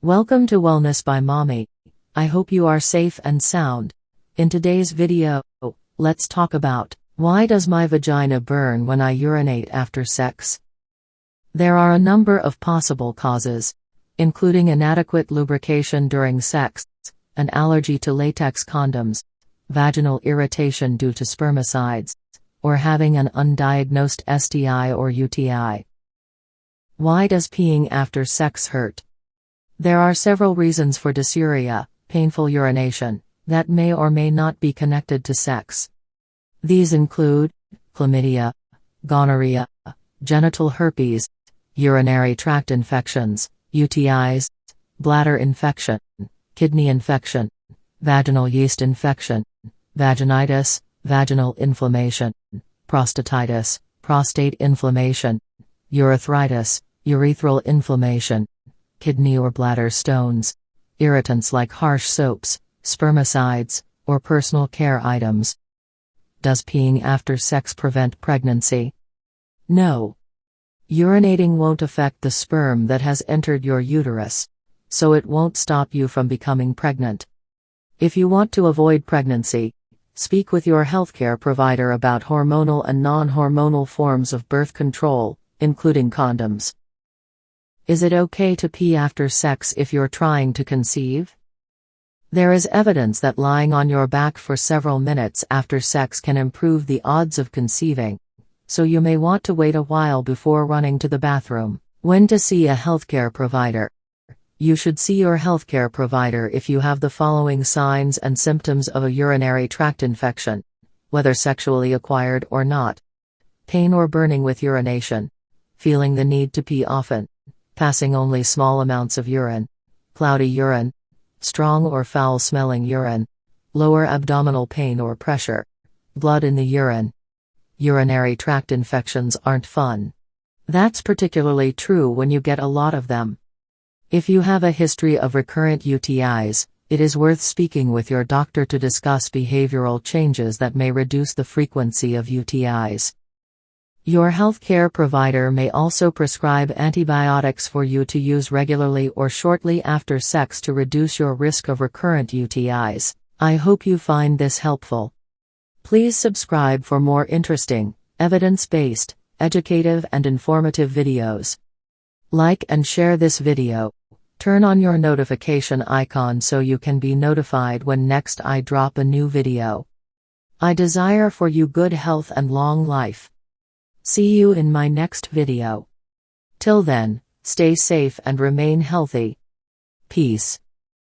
Welcome to Wellness by Mommy. I hope you are safe and sound. In today's video, let's talk about why does my vagina burn when I urinate after sex? There are a number of possible causes, including inadequate lubrication during sex, an allergy to latex condoms, vaginal irritation due to spermicides, or having an undiagnosed STI or UTI. Why does peeing after sex hurt? There are several reasons for dysuria, painful urination, that may or may not be connected to sex. These include chlamydia, gonorrhea, genital herpes, urinary tract infections, UTIs, bladder infection, kidney infection, vaginal yeast infection, vaginitis, vaginal inflammation, prostatitis, prostate inflammation, urethritis, urethral inflammation, kidney or bladder stones, irritants like harsh soaps, spermicides, or personal care items. Does peeing after sex prevent pregnancy? No. Urinating won't affect the sperm that has entered your uterus, so it won't stop you from becoming pregnant. If you want to avoid pregnancy, speak with your healthcare provider about hormonal and non-hormonal forms of birth control, including condoms. Is it okay to pee after sex if you're trying to conceive? There is evidence that lying on your back for several minutes after sex can improve the odds of conceiving, so you may want to wait a while before running to the bathroom. When to see a healthcare provider? You should see your healthcare provider if you have the following signs and symptoms of a urinary tract infection, whether sexually acquired or not: pain or burning with urination, feeling the need to pee often, passing only small amounts of urine, cloudy urine, strong or foul-smelling urine, lower abdominal pain or pressure, blood in the urine. Urinary tract infections aren't fun. That's particularly true when you get a lot of them. If you have a history of recurrent UTIs, it is worth speaking with your doctor to discuss behavioral changes that may reduce the frequency of UTIs. Your healthcare provider may also prescribe antibiotics for you to use regularly or shortly after sex to reduce your risk of recurrent UTIs. I hope you find this helpful. Please subscribe for more interesting, evidence-based, educative and informative videos. Like and share this video. Turn on your notification icon so you can be notified when next I drop a new video. I desire for you good health and long life. See you in my next video. Till then, stay safe and remain healthy. Peace.